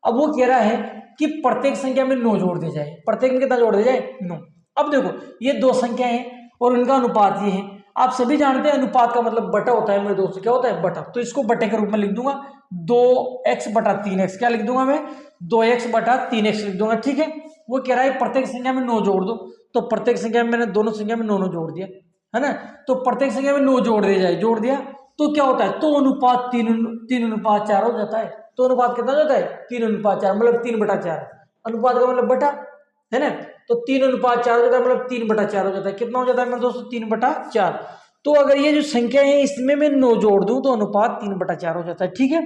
अब वो कह रहा है कि प्रत्येक संख्या में 9 जोड़ दिया जाए, प्रत्येक में कितना जोड़ दिया जाए, 9। अब देखो ये दो संख्याएं हैं और इनका अनुपात ये है। आप सभी जानते हैं अनुपात का मतलब बटा होता है मेरे दोस्तों, क्या होता है, बटा। तो इसको बटे के रूप में लिख दूंगा, 2x बटा 3x। क्या लिख दूंगा मैं, 2x बटा 3x लिख दूंगा। ठीक है, वो कह रहा है प्रत्येक संख्या में 9 जोड़ दो, तो प्रत्येक संख्या में मैंने दोनों संख्या में 9 जोड़ दिया है ना। तो प्रत्येक संख्या में 9 जोड़ दिया जाए, जोड़ दिया तो क्या होता है, तो अनुपात 3:4 हो जाता है। तो अनुपात कितना होता है, 3:4, मतलब 3/4। अनुपात का मतलब बटा है ना, तो 3:4 हो जाता है, मतलब 3/4 हो जाता है। कितना हो जाता है मेरे दोस्तों, 3/4। तो अगर ये जो संख्या है इसमें मैं 9 जोड़ दूं तो अनुपात 3/4 हो जाता है। ठीक है,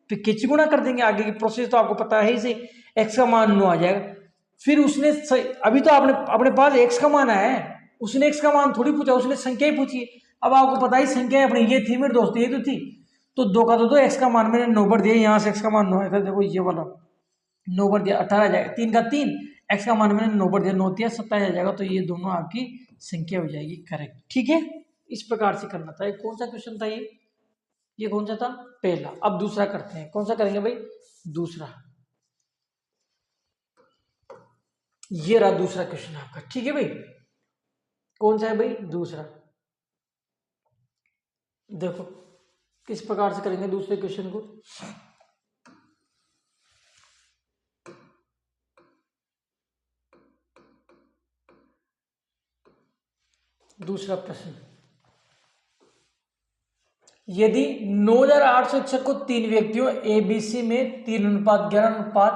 फिर किसी गुणा कर देंगे, आगे की प्रोसेस तो आपको पता है ही। एक्स का मान 9 आ जाएगा। फिर उसने अभी तो आपने अपने पास एक्स का मान आया है, उसने एक्स का मान थोड़ी पूछा, उसने संख्या ही पूछी। अब आपको पता ही संख्या अपनी ये थी मेरे दोस्त, ये तो थी। तो 2 का तो 2, एक्स का मान मैंने 9 पर दिया, यहाँ से एक्स का मान 9 है, देखो ये वाला 9 पर दिया 18 आ जाएगा। 3 का 3, एक्स का मान मैंने 9 पर दिया, 9 3 27 आ जाएगा। तो ये दोनों आपकी संख्या हो जाएगी करेक्ट। ठीक है, इस प्रकार से करना था। कौन सा क्वेश्चन था ये कौन सा था, पहला। अब दूसरा करते हैं, कौन सा करेंगे भाई, दूसरा। ये रहा दूसरा क्वेश्चन आपका। ठीक है भाई, कौन सा है भाई, दूसरा। देखो किस प्रकार से करेंगे दूसरे क्वेश्चन को। दूसरा प्रश्न, यदि 9861 को 3 व्यक्तियों ABC में 3:11:5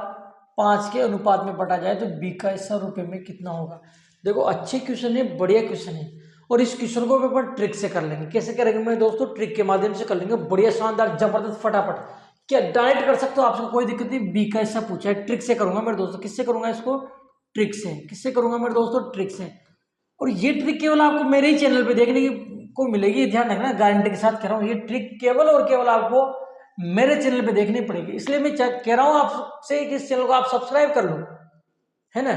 5 के अनुपात में बटा जाए तो b का हिस्सा रुपए में कितना होगा। देखो अच्छे क्वेश्चन है, बढ़िया क्वेश्चन है, और इस क्वेश्चन को अपन ट्रिक से कर लेंगे। कैसे करेंगे मेरे दोस्तों, ट्रिक के माध्यम से कर लेंगे, बढ़िया शानदार जबरदस्त फटाफट। क्या डायरेक्ट कर सकते हो, आपको कोई दिक्कत नहीं। बी का हिस्सा पूछा है, ट्रिक से करूंगा मेरे दोस्तों। किससे करूंगा इसको, ट्रिक से। किससे करूंगा मेरे दोस्तों, ट्रिक से। और ये ट्रिक केवल आपको मेरे ही चैनल पे देखने की को मिलेगी, ध्यान रखना, गारंटी के साथ कह रहा हूँ। ये ट्रिक केवल और केवल आपको मेरे चैनल पे देखनी पड़ेगी, इसलिए मैं कह रहा हूँ आपसे कि इस चैनल को आप सब्सक्राइब कर लो, है ना।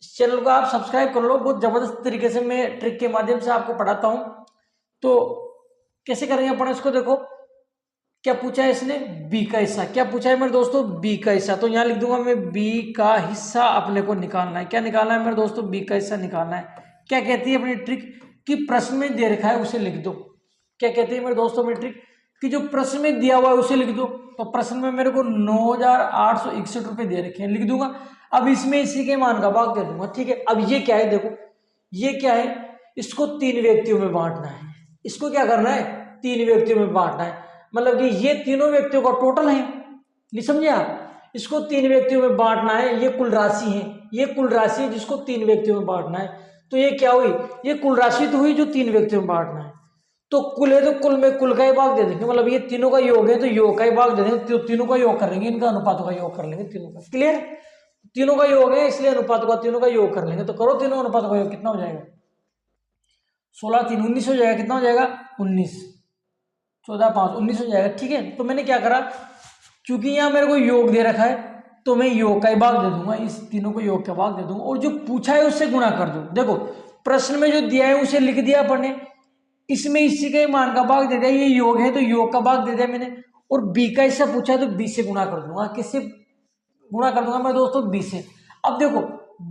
इस चैनल को आप सब्सक्राइब कर लो। बहुत जबरदस्त तरीके से मैं ट्रिक के माध्यम से आपको पढ़ाता हूँ। तो कैसे करेंगे अपन इसको, देखो क्या पूछा है इसने, बी का हिस्सा। क्या पूछा है मेरे दोस्तों, बी का हिस्सा। तो यहाँ लिख दूंगा मैं, बी का हिस्सा अपने को निकालना है। क्या निकालना है मेरे दोस्तों, बी का हिस्सा निकालना है। क्या कहती है अपनी ट्रिक कि प्रश्न में दे रखा है उसे लिख दो। क्या कहती है मेरे दोस्तों मेरी ट्रिक कि जो प्रश्न में दिया हुआ है उसे लिख दो। तो प्रश्न में मेरे को 9,861 रुपए दे रखे हैं, लिख दूंगा। अब इसमें इसी के मान का भाग दे दूंगा, ठीक है। अब ये क्या है, देखो ये क्या है, इसको 3 व्यक्तियों में बांटना है। इसको क्या करना है, 3 व्यक्तियों में बांटना है। मतलब कि ये तीनों व्यक्तियों का टोटल है, नहीं समझे आप। इसको 3 व्यक्तियों में बांटना है, ये कुल राशि है, ये कुल राशि है जिसको 3 व्यक्तियों में बांटना है। तो ये क्या हुई, ये कुल राशि तो हुई जो 3 व्यक्तियों में बांटना है। तो कुल है तो कुल में कुल का ही भाग दे देंगे, मतलब ये तीनों का योग है तो योग का ही भाग दे देंगे। तो तीनों का योग कर लेंगे, इनका अनुपातों का योग कर लेंगे, तीनों का। क्लियर, तीनों का योग है इसलिए अनुपातों का, तीनों का योग कर लेंगे। तो करो तीनों अनुपातों का योग, कितना हो जाएगा, 16 3 19 हो जाएगा। कितना हो जाएगा, 19, 14 5 19 हो जाएगा, ठीक है। तो मैंने क्या करा, क्योंकि यहाँ मेरे को योग दे रखा है तो मैं योग का ही भाग दे दूंगा, इस तीनों को योग का भाग दे दूंगा, और जो पूछा है उससे गुणा कर दूं। देखो प्रश्न में जो दिया है उसे लिख दिया अपन ने, इसमें इसी के मान का भाग दे दिया, ये योग है तो योग का भाग दे दिया मैंने, और बी का हिस्सा पूछा है तो बी से गुणा कर दूंगा। किससे गुणा कर दूंगा मैं दोस्तों, बी से। अब देखो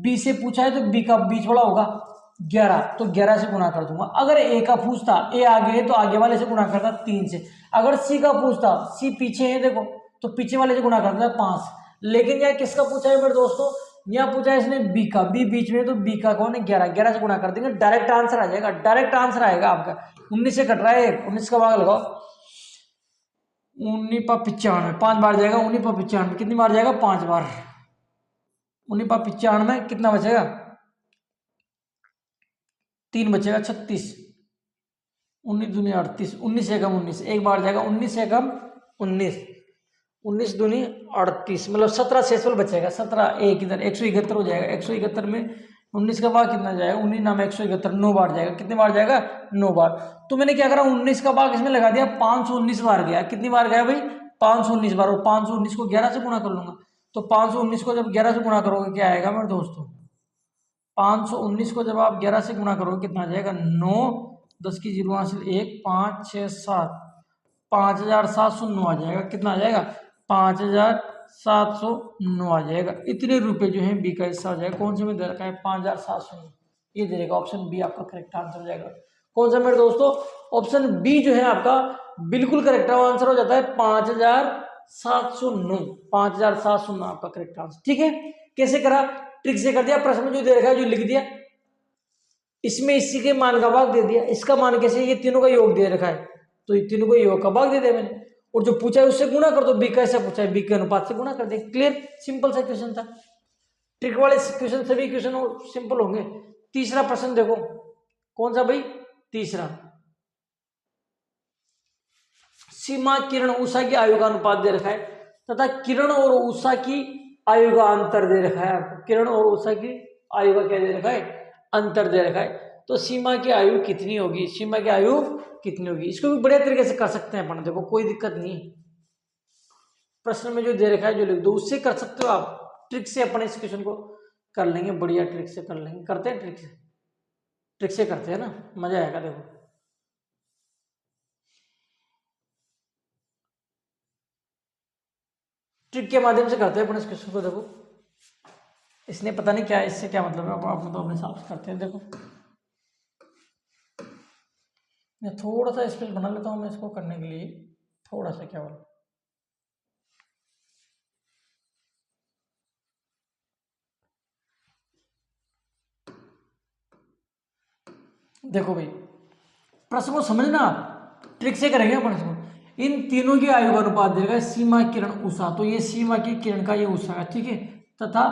बी से पूछा है तो बी का बीच वाला होगा 11, तो 11 से गुणा कर दूंगा। अगर ए का पूछता, ए आगे है तो आगे वाले से गुणा करता 3 से। अगर सी का पूछता, सी पीछे है देखो, तो पीछे वाले से गुणा करता है 5। लेकिन यहाँ किसका पूछा है मेरे दोस्तों, यहाँ पूछा है इसने बी का, बी बीच में, तो बी का कौन है 11, 11 से गुणा कर देंगे, डायरेक्ट आंसर आ जाएगा। डायरेक्ट आंसर आएगा आपका। 19 से कट रहा है, 19 का भाग लगाओ, 19 पर 95, 5 बार जाएगा, 19 पर 95 कितनी बार जाएगा, 5 बार। 19 पर 95 कितना बचेगा, 3 बचेगा, 36, 19 दूनी 38, 19 से कम 19, एक बार जाएगा, 19 से कम 19, 19 दूनी 38, मतलब 17 शेषफल बचेगा। 17 एक इधर 171 हो जाएगा। 171 में 19 का भाग कितना जाएगा, 19 नाम 171, 9 बार जाएगा। कितने बार जाएगा, 9 बार। तो मैंने क्या करा, 19 का भाग इसमें लगा दिया, 519 बार गया। कितनी बार गया भाई, 519 बार। और 519 को 11 से गुणा कर लूंगा, तो 519 को जब 11 से गुणा करोगे क्या आएगा मेरे दोस्तों, 519 को जब आप 11 से गुणा करोगे कितना आ जाएगा, 9 10 की जीरो हासिल 1 5 6 7, 5,709 आ जाएगा। कितना आ जाएगा, 5,709 आ जाएगा। इतने रुपए जो है बी का हिस्सा आ जाएगा। कौन से में दे रखा है, 5,709, ये दे देगा। ऑप्शन बी आपका करेक्ट आंसर हो जाएगा। कौन सा मेरे दोस्तों, ऑप्शन बी जो है आपका बिल्कुल करेक्ट आंसर हो जाता है, 5,709, 5,709 आपका करेक्ट आंसर। ठीक है, कैसे करा, ट्रिक से कर दिया। प्रश्न में जो दे रखा है जो लिख दिया, इसमें इसी के मान का भाग दे दिया। इसका मान कैसे, ये तीनों का योग दे रखा है तो ये तीनों को योग का भाग दे दिया मैंने, और जो पूछा है उससे गुणा कर दो। बी कैसे पूछा है, बी के अनुपात से गुणा कर दे। क्लियर, सिंपल सा क्वेश्चन था। ट्रिक वाले क्वेश्चन सभी क्वेश्चन सिंपल होंगे। तीसरा प्रश्न देखो, कौन सा भाई, तीसरा, सीमा किरण उषा की आयु का अनुपात दे रखा है तथा किरण और उषा की आयु का अंतर दे रखा है आपको। किरण और उषा की आयु का क्या दे रखा है, अंतर दे रखा है। तो सीमा की आयु कितनी होगी, सीमा की आयु कितनी होगी, इसको भी बढ़िया तरीके से कर सकते हैं अपन। देखो कोई दिक्कत नहीं, प्रश्न में जो दे रखा है जो लिख दो, उससे कर सकते हो आप। ट्रिक से अपन इस क्वेश्चन को कर लेंगे, बढ़िया ट्रिक से कर लेंगे। करते हैं ट्रिक से, ट्रिक से करते हैं ना, मजा आएगा। देखो ट्रिक के माध्यम से करते हैं अपन इस क्वेश्चन को। देखो इसने पता नहीं क्या, इससे क्या मतलब है, आप तो अपने हिसाब से करते हैं। देखो मैं थोड़ा सा स्पेस बना लेता हूँ मैं इसको करने के लिए, थोड़ा सा केवल। देखो भाई प्रश्न को समझना, ट्रिक से करेंगे अपन इसको। इन तीनों की आयु का अनुपात दे रखा है सीमा, किरण, उषा। तो ये सीमा की, किरण का, ये उषा का, ठीक है। तथा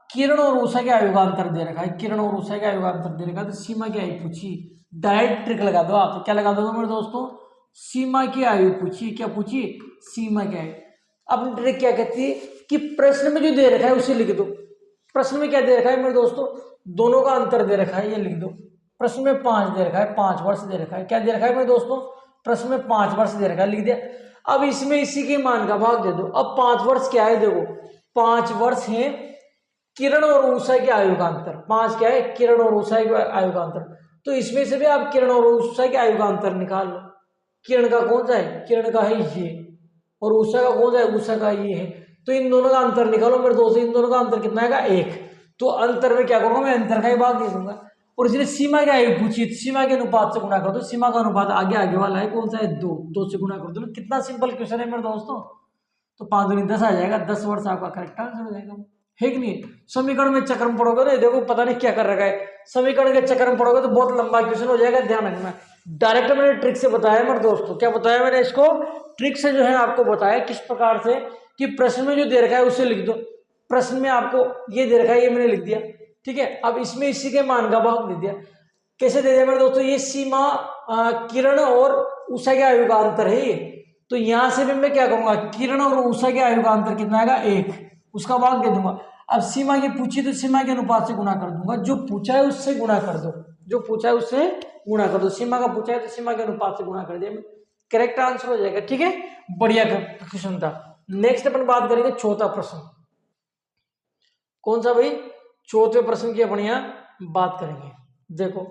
किरण और उषा के आयु का अंतर दे रखा है, किरण और उषा के आयु का अंतर दे रखा है। तो सीमा की आयु पूछी, डायरेक्ट ट्रिक लगा दो आप। क्या लगा दो मेरे दोस्तों? सीमा की आयु पूछी। क्या पूछी? सीमा की आयु। अब ट्रिक क्या कहती है कि प्रश्न में जो दे रखा है उसे लिख दो। प्रश्न में क्या दे रखा है मेरे दोस्तों? दोनों का अंतर दे रखा है, ये लिख दो। प्रश्न में 5 दे रखा है, 5 वर्ष दे रखा है। क्या दे रखा है मेरे दोस्तों? प्रश्न में 5 वर्ष दे रखा है, लिख दिया। अब इसमें इसी के मान का भाग दे दो। अब 5 वर्ष क्या है? देखो 5 वर्ष है किरण और उषा के आयु का अंतर। 5 क्या है? किरण और उषा के आयु का अंतर। तो इसमें से भी आप किरण और उषा के आयु का अंतर निकाल लो। किरण का कौन सा है? किरण का है ये। और उषा का कौन सा है? उषा का ये है। तो इन दोनों का अंतर निकालो मेरे दोस्त। इन दोनों का अंतर कितना आएगा? 1। तो अंतर में क्या करूंगा मैं? अंतर का ही भाग दे दूंगा। और इसलिए सीमा की आयु पूछी, सीमा के अनुपात से गुणा कर दो। सीमा का अनुपात आगे वाला है, कौन सा है? 2। 2 से गुणा कर दो। कितना सिंपल क्वेश्चन है मेरे दोस्तों। तो 5 दूनी 10 आ जाएगा। 10 वर्ष आपका करेक्ट आंसर हो जाएगा, है कि नहीं? समीकरण में चक्र में पढ़ोगे ना, देखो पता नहीं क्या कर रखा है। समीकरण के चक्र में पढ़ोगे तो बहुत लंबा क्वेश्चन हो जाएगा, ध्यान रखना। डायरेक्ट मैंने ट्रिक से बताया मेरे दोस्तों। क्या बताया मैंने? इसको ट्रिक से जो है आपको बताया किस प्रकार से कि प्रश्न में जो दे रखा है उसे लिख दो। प्रश्न में आपको ये दे रखा है, ये मैंने लिख दिया, ठीक है। अब इसमें इसी के मान का भाग दे दिया। कैसे दे दिया मेरे दोस्तों? ये सीमा, किरण और उषा के आयु का अंतर है ये। तो यहां से भी मैं क्या करूंगा? किरण और उषा के आयु का अंतर कितना आएगा? 1। उसका भाग दे दूंगा। अब सीमा की पूछी तो सीमा के अनुपात से गुणा कर दूंगा। जो पूछा है उससे गुणा कर दो, जो पूछा है उससे गुणा कर दो। सीमा का पूछा है तो सीमा के अनुपात से गुणा कर दिया, करेक्ट आंसर हो जाएगा, ठीक है। बढ़िया क्वेश्चन था। नेक्स्ट अपन बात करेंगे चौथा प्रश्न। कौन सा भाई? चौथे प्रश्न की अपन यहाँ बात करेंगे। देखो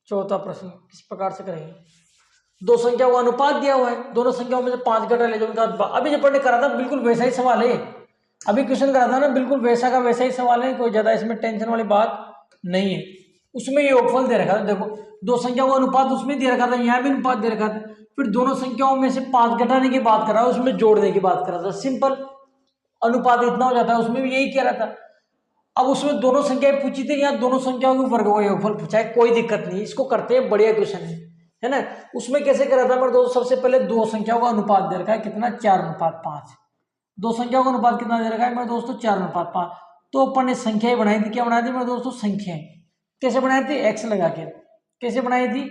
चौथा प्रश्न किस प्रकार से करेंगे। दो संख्याओं का अनुपात दिया हुआ है, दोनों संख्याओं में से 5 घटा ले जाओ। अभी जब पढ़ने करा था बिल्कुल वैसा ही सवाल है। अभी क्वेश्चन करा था ना, बिल्कुल वैसा का वैसा ही सवाल है, कोई ज्यादा इसमें टेंशन वाली बात नहीं है। उसमें योगफल दे रखा था, देखो दो संख्याओं का अनुपात उसमें दे रखा था, यहाँ भी अनुपात दे रखा था। फिर दोनों संख्याओं में से 5 घटाने की बात कर रहा है, उसमें जोड़ने की बात कर रहा था। सिंपल, अनुपात इतना हो जाता है, उसमें भी यही कह रहा था। अब उसमें दोनों संख्याएं पूछी थी, यहाँ दोनों संख्याओं के वर्ग का योगफल पूछा है, कोई दिक्कत नहीं, इसको करते हैं, बढ़िया क्वेश्चन है ना। उसमें कैसे करा था मेरे दोस्त? सबसे पहले दो संख्याओं का अनुपात दे रखा है, कितना? 4:5। दो संख्याओं का अनुपात कितना दे रखा है मेरे दोस्तों? 4:5। तो अपन ने संख्याएं बनाई थी, क्या बनाई थी मेरे दोस्तों? संख्याएं। कैसे बनाई थी? एक्स लगा के। कैसे बनाई थी?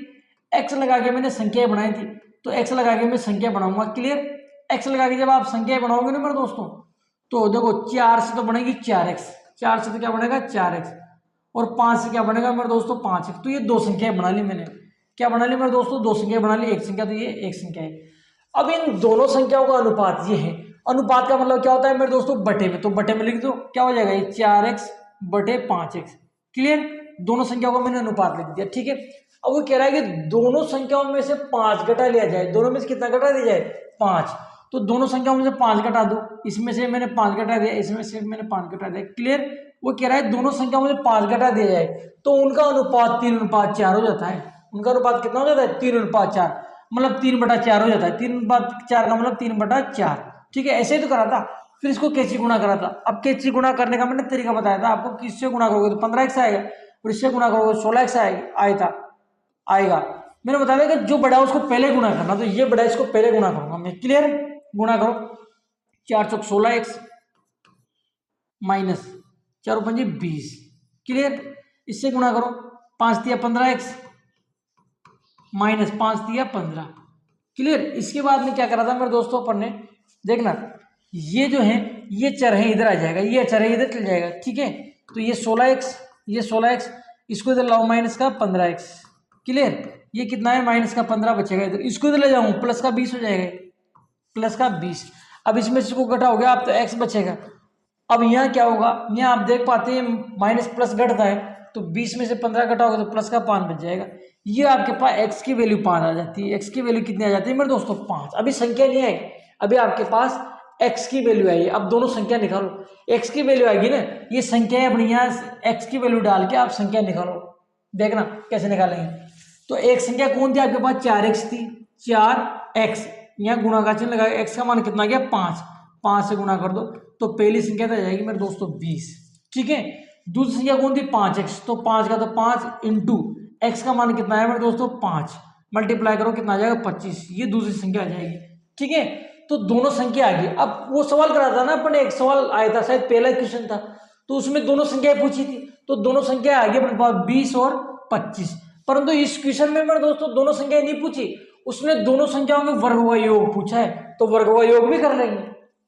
एक्स लगा के मैंने संख्याएं बनाई थी। तो एक्स लगा के मैं संख्या बनाऊंगा, क्लियर। एक्स लगा के जब आप संख्याएं बनाओगे ना मेरे दोस्तों, तो देखो 4 से तो बनेगी 4x, 4 से तो क्या बनेगा? 4x, और 5 से क्या बनेगा मेरे दोस्तों? 5x। तो ये दो संख्याएं बना ली मैंने। क्या बना ली मेरे दोस्तों? दो संख्या बना ली, एक संख्या, तो ये एक संख्या है। अब इन दोनों संख्याओं का अनुपात ये है। अनुपात का मतलब क्या होता है मेरे दोस्तों? बटे में। तो बटे में लिख दो, क्या हो जाएगा? ये 4x बटे 5x, क्लियर। दोनों संख्याओं का मैंने अनुपात लिख दिया, ठीक है। अब वो कह रहा है कि दोनों संख्याओं में से 5 घटा लिया जाए। दोनों में से कितना घटा दिया जाए? 5। तो दोनों संख्याओं में से 5 घटा दो। इसमें से मैंने 5 घटा दिया, इसमें से मैंने 5 घटा दिया, क्लियर। वो कह रहा है दोनों संख्याओं में से 5 घटा दिया जाए तो उनका अनुपात 3:4 हो जाता है। उनका अनुपात कितना हो जाता है? 3:4, मतलब 3/4 हो जाता है। 3/4 का मतलब 3/4, ठीक है। ऐसे ही तो करा था। फिर इसको कैसे गुणा करा था? अब कैसे गुणा करने का मैंने तरीका बताया था आपको। किससे गुणा करोगे तो 15x आएगा, और इससे गुणा करोगे 16x आएगा। मैंने बताया था कि जो बड़ा है उसको पहले गुणा करना, तो ये बड़ा है इसको पहले गुणा करूंगा मैं, क्लियर। गुणा करो, 4 चौक 16x माइनस 4 पंजे 20, क्लियर। इससे गुणा करो, 5 तिया 15x माइनस 5 तिया 15, क्लियर। इसके बाद में क्या करा था मेरे दोस्तों अपन ने? देखना, ये जो है ये चर है इधर आ जाएगा, ये चर है इधर चल जाएगा, ठीक है। तो ये 16x, इसको इधर लाओ माइनस का 15x, क्लियर। ये कितना है? माइनस का 15 बचेगा इधर, इसको इधर ले जाऊं प्लस का 20 हो जाएगा, प्लस का 20। अब इसमें से इसको घटा हो गया, अब तो x बचेगा। अब यहाँ क्या होगा? यहाँ आप देख पाते हैं माइनस प्लस घटता है, तो 20 में से 15 घटाओगे तो प्लस का 5 बच जाएगा। ये आपके पास x की वैल्यू 5 आ जाती है। x की वैल्यू कितनी आ जाती है मेरे दोस्तों? 5। अभी संख्या नहीं आई, अभी आपके पास x की वैल्यू आई है। अब दोनों संख्या निकालो, x की वैल्यू आएगी ना, ये संख्या है अपनी, यहाँ x की वैल्यू डाल के आप संख्या निकालो, देखना कैसे निकालेंगे। तो एक संख्या कौन थी आपके पास? 4x थी, 4x, यहाँ गुणा का चिन्ह लगा, x का मान कितना गया? 5। 5 से गुणा कर दो तो पहली संख्या तो आ जाएगी मेरे दोस्तों 20, ठीक है। दूसरी संख्या कौन थी? 5x, तो 5 का तो 5 इंटू x का मान कितना है मेरे दोस्तों? 5, मल्टीप्लाई करो कितना आ जाएगा? 25, ये दूसरी संख्या आ जाएगी। ठीक है। तो दोनों संख्या आ गई। अब वो सवाल करा था ना अपन, एक सवाल आया था शायद पहला क्वेश्चन था, तो उसमें दोनों संख्याएं पूछी थी, तो दोनों संख्या आ गई अपने पास 20 और 25। परंतु इस क्वेश्चन में मेरे दोस्तों दोनों संख्याएं नहीं पूछी, उसने दोनों संख्याओं के वर्ग का योग पूछा है, तो वर्ग का योग भी कर लेंगे।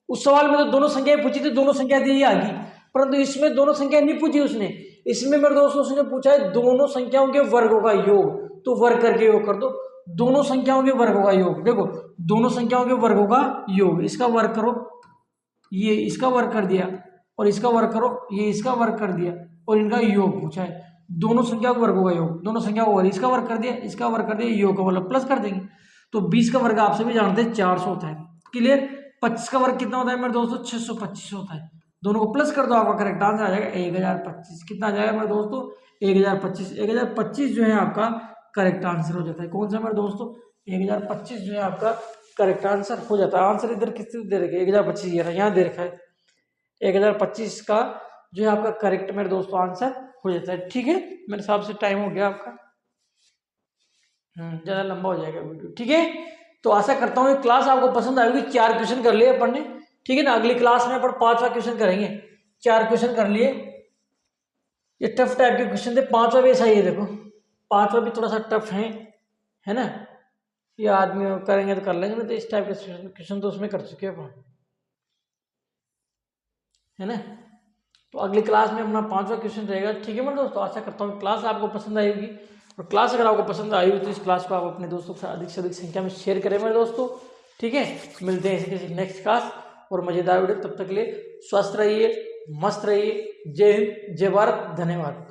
उस सवाल में तो दोनों संख्याएं पूछी थी, दोनों संख्या दी आ गई, परंतु इसमें दोनों संख्या नहीं पूछी उसने। इसमें मेरे दोस्तों उसने पूछा है दोनों संख्याओं के वर्गों का योग, तो वर्ग करके योग कर दो। दोनों संख्याओं के वर्गों का योग, देखो दोनों संख्याओं के वर्गों का योग, इसका वर्ग करो, ये इसका वर्ग कर दिया, और इसका वर्ग करो, ये इसका वर्ग कर दिया, और इनका योग पूछा है। दोनों संख्या के वर्गों का योग, दोनों संख्या को वर्ग, इसका वर्ग कर दिया, इसका वर्ग कर दिया, योग का मतलब प्लस कर देंगे। तो 20 का वर्ग आप सभी जानते हैं 400 होता है, क्लियर। 25 का वर्ग कितना होता है मेरे दोस्तों, 625 होता है। दोनों को प्लस कर दो, आपका करेक्ट आंसर आ जाएगा 1025। कितना आ जाएगा मेरे दोस्तों, 1025। 1025 जो है आपका करेक्ट आंसर हो जाता है। कौन सा मेरे दोस्तों, 1025 जो है आपका करेक्ट आंसर हो जाता है। आंसर इधर किस दे रखा है, 1025 यहाँ दे रखा है। 1025 का जो है आपका करेक्ट मेरे दोस्तों आंसर हो जाता है। ठीक है, मेरे हिसाब से टाइम हो गया आपका, ज़्यादा लंबा हो जाएगा वीडियो। ठीक है, तो आशा करता हूँ ये क्लास आपको पसंद आएगी। 4 क्वेश्चन कर लिए अपन ने, ठीक है ना। अगली क्लास में अपन 5वां क्वेश्चन करेंगे। 4 क्वेश्चन कर लिए, ये टफ टाइप के क्वेश्चन थे। 5वां भी ऐसा ही है, देखो 5वां भी थोड़ा सा टफ है ना। ये आदमी करेंगे तो कर लेंगे, नहीं तो इस टाइप के क्वेश्चन तो उसमें कर चुके हैं अपन, है ना। तो अगली क्लास में अपना 5वां क्वेश्चन रहेगा। ठीक है मेरे दोस्तों, आशा करता हूँ क्लास आपको पसंद आएगी, और क्लास अगर आपको पसंद आई हो तो इस क्लास को आप अपने दोस्तों के साथ अधिक से अधिक संख्या में शेयर करें मेरे दोस्तों। ठीक है, मिलते हैं इसी किसी नेक्स्ट क्लास और मजेदार वीडियो। तब तक के लिए स्वस्थ रहिए, मस्त रहिए। जय हिंद, जय भारत, धन्यवाद।